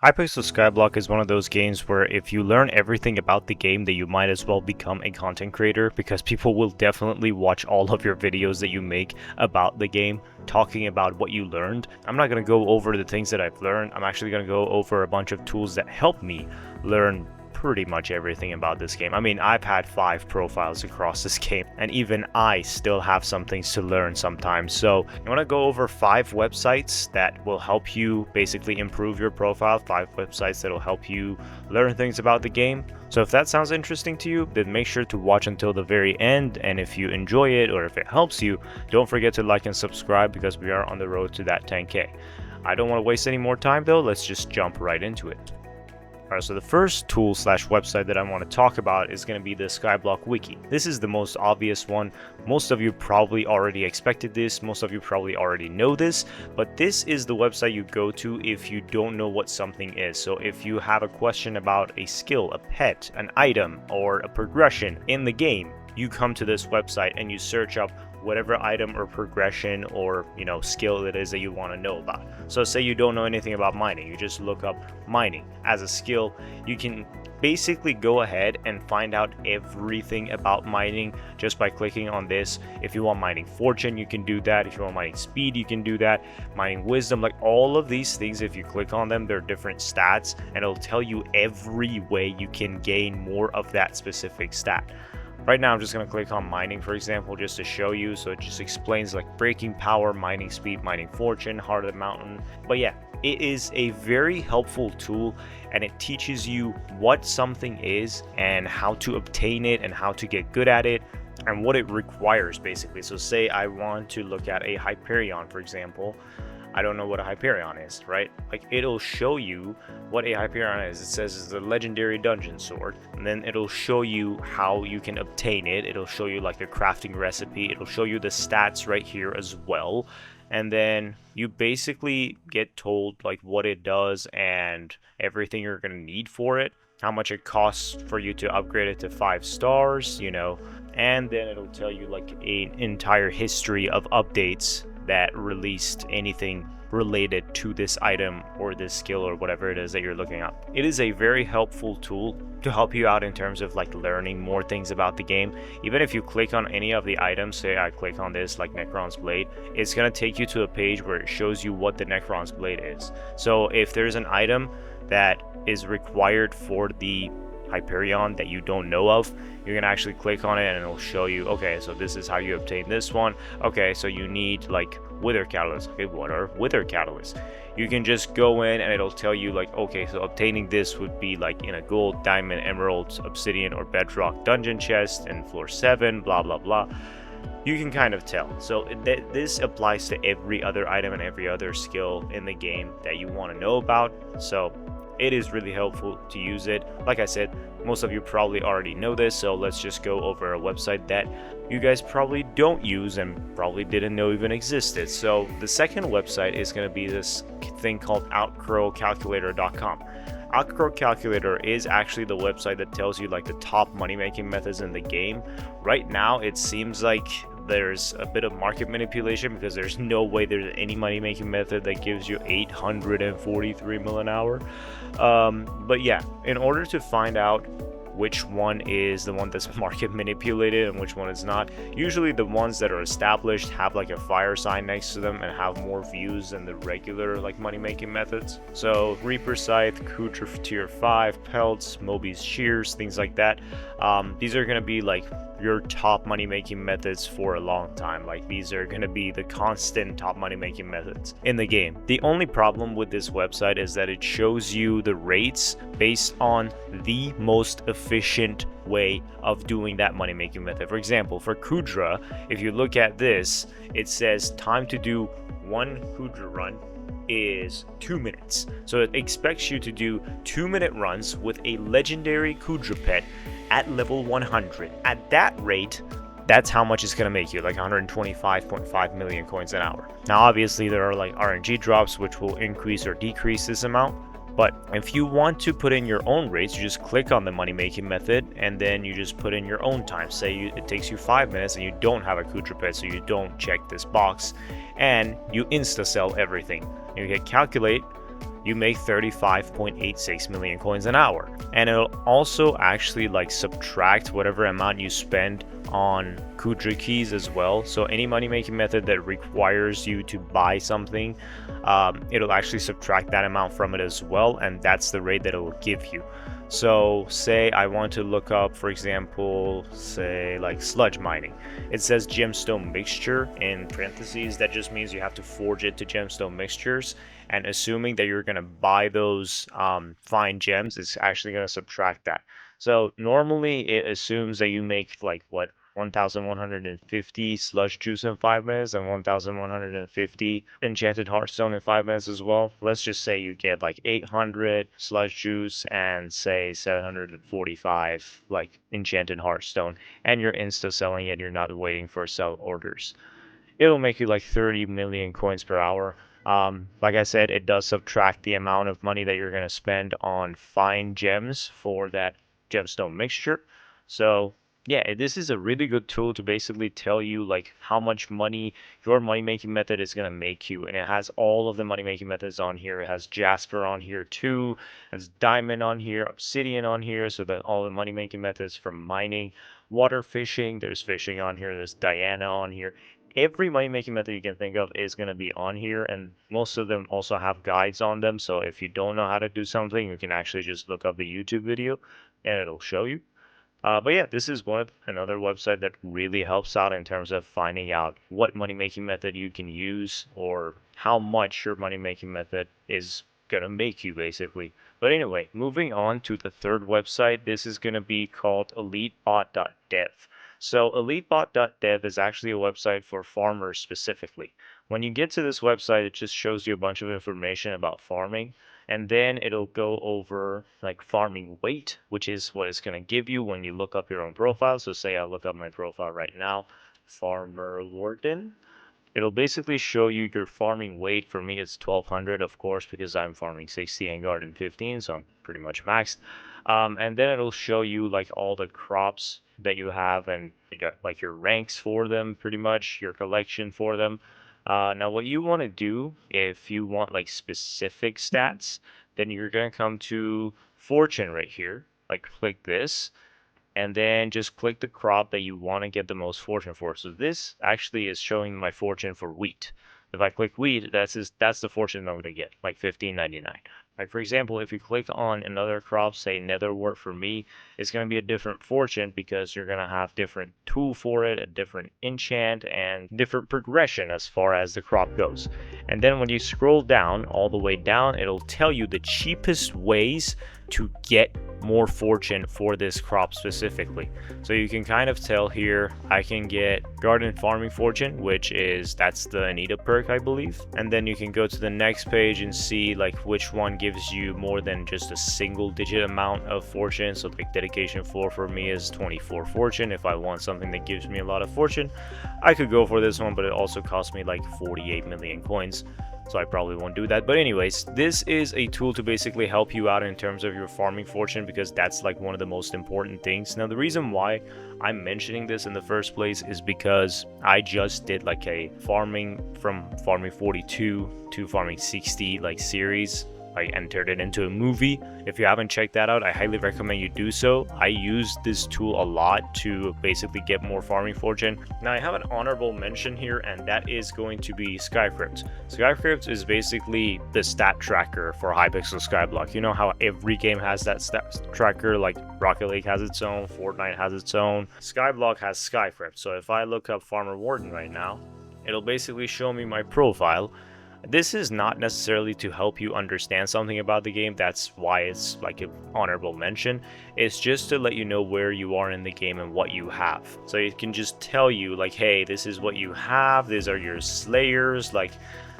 Hypixel Skyblock is one of those games where if you learn everything about the game, that you might as well become a content creator, because people will definitely watch all of your videos that you make about the game, talking about what you learned. I'm not going to go over the things that I've learned. I'm actually going to go over a bunch of tools that help me learn pretty much everything about this game. I mean, I've had 5 profiles across this game, and even I still have some things to learn sometimes. So I want to go over 5 websites that will help you basically improve your profile, 5 websites that will help you learn things about the game. So if that sounds interesting to you, then make sure to watch until the very end, and if you enjoy it or if it helps you, don't forget to like and subscribe, because we are on the road to that 10K. I don't want to waste any more time though, let's just jump right into it. Alright, so the first tool slash website that I want to talk about is going to be the Skyblock Wiki. This is the most obvious one. Most of you probably already expected this. Most of you probably already know this, but this is the website you go to if you don't know what something is. So if you have a question about a skill, a pet, an item, or a progression in the game, you come to this website and you search up whatever item or progression or skill it is that you want to know about. So say you don't know anything about mining, you just look up mining as a skill. You can basically go ahead and find out everything about mining just by clicking on this. If you want mining fortune, you can do that. If you want mining speed, you can do that. Mining wisdom, like all of these things, if you click on them, they're different stats, and it'll tell you every way you can gain more of that specific stat. Right now I'm just going to click on mining, for example, just to show you. So it just explains like breaking power, mining speed, mining fortune, heart of the mountain. But yeah, it is a very helpful tool, and it teaches you what something is and how to obtain it and how to get good at it and what it requires basically. So say I want to look at a Hyperion, for example. I don't know what a Hyperion is, right? Like, it'll show you what a Hyperion is. It says it's a legendary dungeon sword, and then it'll show you how you can obtain it. It'll show you like a crafting recipe. It'll show you the stats right here as well. And then you basically get told like what it does and everything you're going to need for it, how much it costs for you to upgrade it to 5 stars, and then it'll tell you like an entire history of updates that released anything related to this item or this skill or whatever it is that you're looking up. It is a very helpful tool to help you out in terms of like learning more things about the game. Even if you click on any of the items, say I click on this like Necron's blade, it's going to take you to a page where it shows you what the Necron's blade is. So if there's an item that is required for the Hyperion that you don't know of, you can actually click on it and it'll show you, okay, so this is how you obtain this one. Okay, so you need like wither catalysts. Okay, what are wither catalysts? You can just go in and it'll tell you like, okay, so obtaining this would be like in a gold, diamond, emerald, obsidian, or bedrock dungeon chest in floor 7, blah blah blah. You can kind of tell. So this applies to every other item and every other skill in the game that you want to know about. So it is really helpful to use it. Like I said, most of you probably already know this, so let's just go over a website that you guys probably don't use and probably didn't know even existed. So the second website is going to be this thing called outcrowcalculator.com. Outcrow Calculator is actually the website that tells you like the top money making methods in the game. Right now it seems like there's a bit of market manipulation, because there's no way there's any money making method that gives you 843 mil an hour. But yeah, in order to find out which one is the one that's market manipulated and which one is not, usually the ones that are established have like a fire sign next to them and have more views than the regular like money making methods. So Reaper Scythe, Kudra for tier 5, Pelts, Moby's Shears, things like that. These are going to be like your top money making methods for a long time. Like, these are going to be the constant top money making methods in the game. The only problem with this website is that it shows you the rates based on the most efficient way of doing that money making method. For example, for Kudra, if you look at this, it says time to do 1 Kudra run is 2 minutes. So it expects you to do 2-minute runs with a legendary Kudra pet at level 100. At that rate, that's how much it's going to make you, like 125.5 million coins an hour. Now obviously there are like RNG drops which will increase or decrease this amount, but if you want to put in your own rates, you just click on the money making method and then you just put in your own time. Say it takes you 5 minutes and you don't have a Kudra pet, so you don't check this box, and you insta sell everything. You hit calculate, you make 35.86 million coins an hour. And it'll also actually like subtract whatever amount you spend on Kudra keys as well. So any money making method that requires you to buy something, it'll actually subtract that amount from it as well, and that's the rate that it will give you. So say I want to look up, for example, say like sludge mining. It says gemstone mixture in parentheses. That just means you have to forge it to gemstone mixtures. And assuming that you're going to buy those fine gems, it's actually going to subtract that. So normally it assumes that you make like what, 1,150 sludge juice in 5 minutes and 1,150 enchanted heartstone in 5 minutes as well. Let's just say you get like 800 sludge juice and say 745 like enchanted heartstone, and you're insta selling it. You're not waiting for sell orders. It'll make you like 30 million coins per hour. Like I said, it does subtract the amount of money that you're going to spend on fine gems for that gemstone mixture. So yeah, this is a really good tool to basically tell you like how much money your money making method is going to make you. And it has all of the money making methods on here. It has Jasper on here too. It has Diamond on here, Obsidian on here. So that all the money making methods from mining, water fishing, there's fishing on here, there's Diana on here. Every money making method you can think of is going to be on here, and most of them also have guides on them. So if you don't know how to do something, you can actually just look up the YouTube video and it'll show you. But yeah, this is another website that really helps out in terms of finding out what money making method you can use or how much your money making method is gonna make you basically. But anyway, moving on to the third website, this is gonna be called elitebot.dev. So elitebot.dev is actually a website for farmers specifically. When you get to this website, it just shows you a bunch of information about farming, and then it'll go over like farming weight, which is what it's going to give you when you look up your own profile. So say I look up my profile right now, FarmerWarden. It'll basically show you your farming weight. For me, it's 1200, of course, because I'm farming 60 and garden 15, so I'm pretty much maxed. And then it'll show you like all the crops that you have and like your ranks for them, pretty much your collection for them. Now, what you want to do if you want like specific stats, then you're going to come to Fortune right here, like click this, and then just click the crop that you want to get the most fortune for. So this actually is showing my fortune for wheat. If I click wheat, that's the fortune I'm going to get, like 15.99. Like for example, if you click on another crop, say netherwort for me, it's going to be a different fortune because you're going to have different tool for it, a different enchant, and different progression as far as the crop goes. And then when you scroll down, all the way down, it'll tell you the cheapest ways to get more fortune for this crop specifically. So you can kind of tell here, I can get garden farming fortune, that's the Anita perk, I believe. And then you can go to the next page and see like which one gives you more than just a single digit amount of fortune. So like dedication 4 for me is 24 fortune. If I want something that gives me a lot of fortune, I could go for this one, but it also costs me like 48 million coins. So I probably won't do that. But anyways, this is a tool to basically help you out in terms of your farming fortune, because that's like one of the most important things. Now, the reason why I'm mentioning this in the first place is because I just did like a farming from farming 42 to farming 60 like series. I entered it into a movie. If you haven't checked that out, I highly recommend you do so. I use this tool a lot to basically get more farming fortune. Now I have an honorable mention here, and that is going to be SkyCrypt. SkyCrypt is basically the stat tracker for Hypixel Skyblock. You know how every game has that stat tracker, like Rocket League has its own, Fortnite has its own. Skyblock has SkyCrypt. So if I look up FarmerWarden right now, it'll basically show me my profile. This is not necessarily to help you understand something about the game, that's why it's like an honorable mention. It's just to let you know where you are in the game and what you have. So it can just tell you like, hey, this is what you have, these are your slayers. Like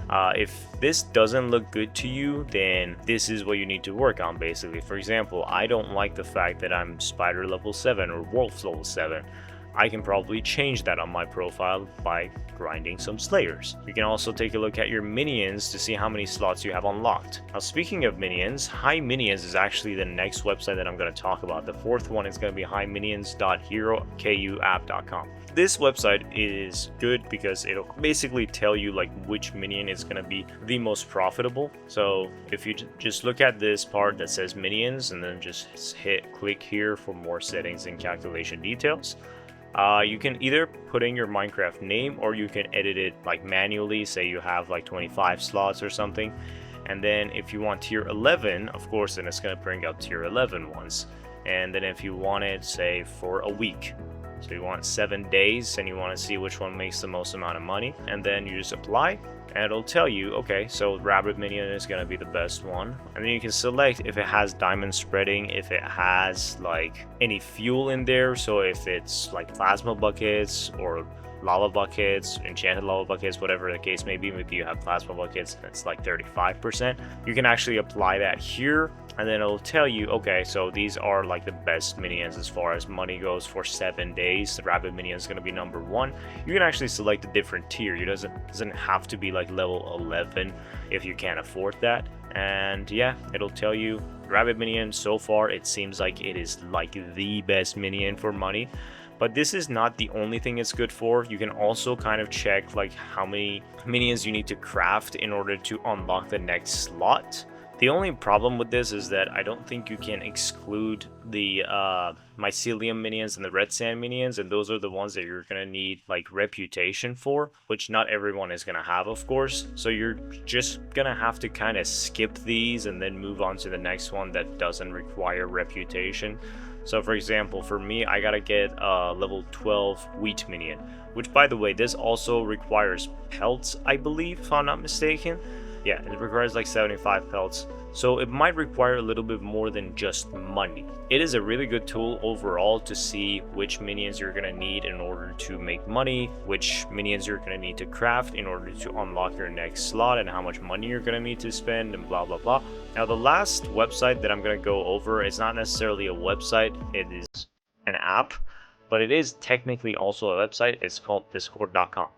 if this doesn't look good to you, then this is what you need to work on basically. For example, I don't like the fact that I'm spider level 7 or wolf level 7. I can probably change that on my profile by grinding some slayers. You can also take a look at your minions to see how many slots you have unlocked. Now, speaking of minions, Minions is actually the next website that I'm going to talk about. The fourth one is going to be himinions.herokuapp.com. This website is good because it'll basically tell you like which minion is going to be the most profitable. So if you just look at this part that says minions and then just click here for more settings and calculation details. You can either put in your Minecraft name or you can edit it like manually. Say you have like 25 slots or something. And then if you want tier 11, of course, then it's going to bring up tier 11 ones. And then if you want it, say for a week, so you want 7 days and you want to see which one makes the most amount of money, and then you just apply and it'll tell you, okay, so Rabbit Minion is going to be the best one. And then you can select if it has diamond spreading, if it has like any fuel in there. So if it's like plasma buckets or lava buckets, enchanted lava buckets, whatever the case may be, maybe you have plasma buckets and it's like 35%, you can actually apply that here, and then it'll tell you, okay, so these are like the best minions as far as money goes for 7 days. The Rabbit Minion is going to be number 1. You can actually select a different tier. It doesn't have to be like level 11 if you can't afford that. And yeah, it'll tell you Rabbit Minion. So far it seems like it is like the best minion for money. But this is not the only thing it's good for. You can also kind of check like how many minions you need to craft in order to unlock the next slot. The only problem with this is that I don't think you can exclude the mycelium minions and the red sand minions, and those are the ones that you're going to need like reputation for, which not everyone is going to have, of course. So you're just going to have to kind of skip these and then move on to the next one that doesn't require reputation. So for example, for me, I gotta get a level 12 wheat minion, which by the way, this also requires pelts, I believe, if I'm not mistaken. Yeah, it requires like 75 pelts. So it might require a little bit more than just money. It is a really good tool overall to see which minions you're gonna need in order to make money, which minions you're gonna need to craft in order to unlock your next slot, and how much money you're gonna need to spend, and blah blah blah. Now the last website that I'm gonna go over is not necessarily a website, it is an app, but it is technically also a website. It's called discord.com.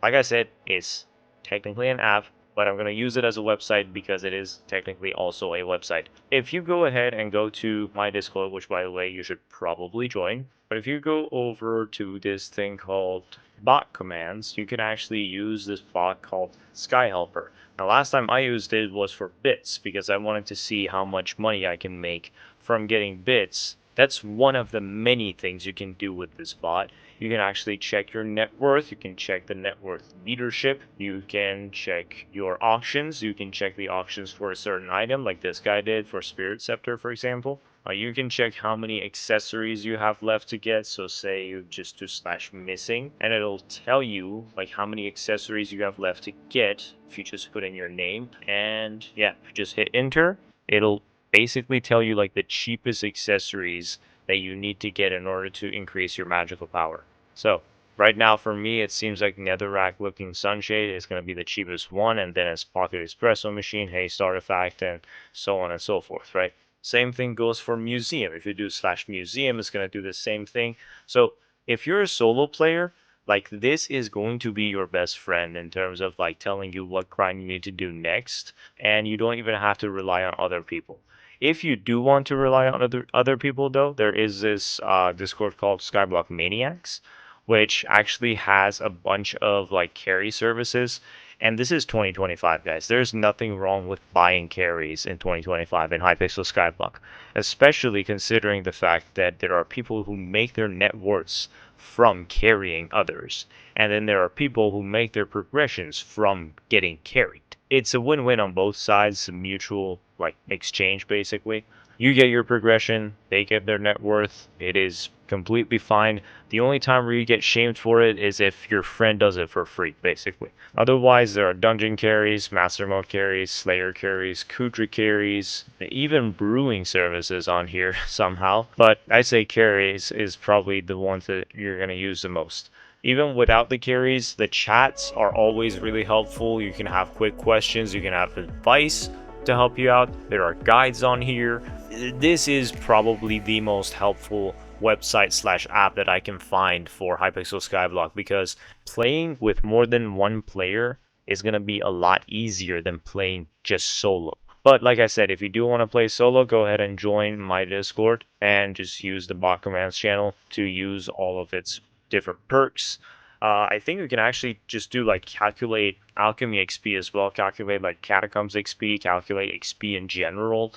Like I said, it's technically an app, but I'm going to use it as a website because it is technically also a website. If you go ahead and go to my Discord, which by the way, you should probably join, but if you go over to this thing called bot commands, you can actually use this bot called Skyhelper. Now last time I used it was for bits because I wanted to see how much money I can make from getting bits. That's one of the many things you can do with this bot. You can actually check your net worth, you can check the net worth leadership, you can check your auctions, you can check the auctions for a certain item like this guy did for Spirit Scepter, for example. You can check how many accessories you have left to get, so say you just do /missing, and it'll tell you like how many accessories you have left to get if you just put in your name. And yeah, if you just hit enter, it'll basically tell you like the cheapest accessories that you need to get in order to increase your magical power. So right now for me, it seems like Netherrack looking sunshade is going to be the cheapest one, and then it's Pocket Espresso Machine, Haste Artifact, and so on and so forth, right? Same thing goes for Museum. If you do /museum, it's going to do the same thing. So if you're a solo player, like this is going to be your best friend in terms of like telling you what grind you need to do next, and you don't even have to rely on other people. If you do want to rely on other people though, there is this Discord called Skyblock Maniacs, which actually has a bunch of like carry services. And this is 2025, guys. There's nothing wrong with buying carries in 2025 in Hypixel Skyblock, especially considering the fact that there are people who make their net worths from carrying others, and then there are people who make their progressions from getting carried. It's a win-win on both sides, a mutual like exchange basically. You get your progression, they get their net worth. It is completely fine. The only time where you get shamed for it is if your friend does it for free, basically. Otherwise, there are dungeon carries, master mode carries, slayer carries, Kudra carries, even brewing services on here somehow. But I say carries is probably the ones that you're going to use the most. Even without the carries, the chats are always really helpful. You can have quick questions, you can have advice to help you out. There are guides on here. This is probably the most helpful website slash app that I can find for Hypixel Skyblock, because playing with more than one player is going to be a lot easier than playing just solo. But like I said, if you do want to play solo, go ahead and join my Discord and just use the bot commands channel to use all of its different perks. I think we can actually just do like calculate alchemy XP as well, calculate like catacombs XP, calculate XP in general.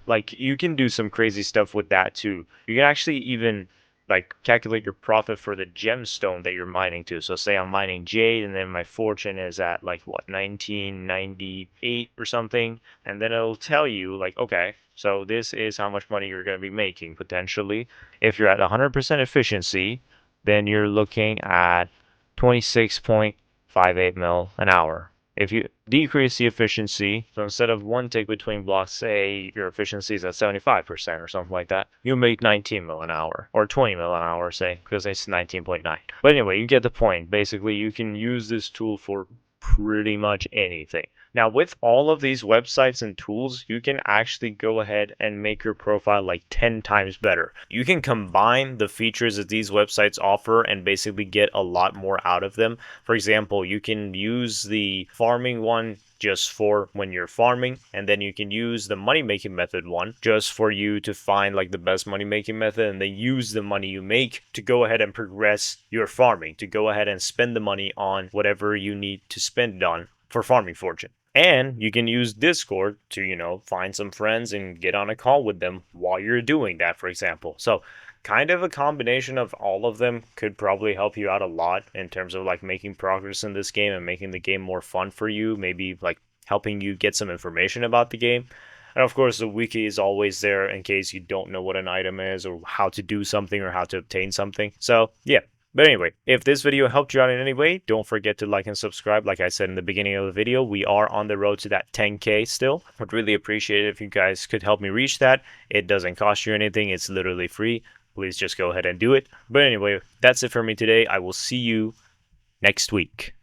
Like you can do some crazy stuff with that too. You can actually even like calculate your profit for the gemstone that you're mining to. So say I'm mining jade and then my fortune is at like what, 1998 or something, and then it'll tell you like, okay, so this is how much money you're going to be making potentially. If you're at 100% efficiency, then you're looking at 26.58 mil an hour. If you decrease the efficiency, so instead of one tick between blocks, say your efficiency is at 75% or something like that, you'll make 19 mil an hour, or 20 mil an hour, say, because it's 19.9. But anyway, you get the point. Basically, you can use this tool for pretty much anything. Now, with all of these websites and tools, you can actually go ahead and make your profile like 10 times better. You can combine the features that these websites offer and basically get a lot more out of them. For example, you can use the farming one just for when you're farming, and then you can use the money making method one just for you to find like the best money making method, and then use the money you make to go ahead and progress your farming, to go ahead and spend the money on whatever you need to spend it on for farming fortune. And you can use Discord to, find some friends and get on a call with them while you're doing that, for example. So kind of a combination of all of them could probably help you out a lot in terms of like making progress in this game and making the game more fun for you, maybe like helping you get some information about the game. And of course, the wiki is always there in case you don't know what an item is or how to do something or how to obtain something. So yeah. But anyway, if this video helped you out in any way, don't forget to like and subscribe. Like I said in the beginning of the video, we are on the road to that 10K still. I'd really appreciate it if you guys could help me reach that. It doesn't cost you anything. It's literally free. Please just go ahead and do it. But anyway, that's it for me today. I will see you next week.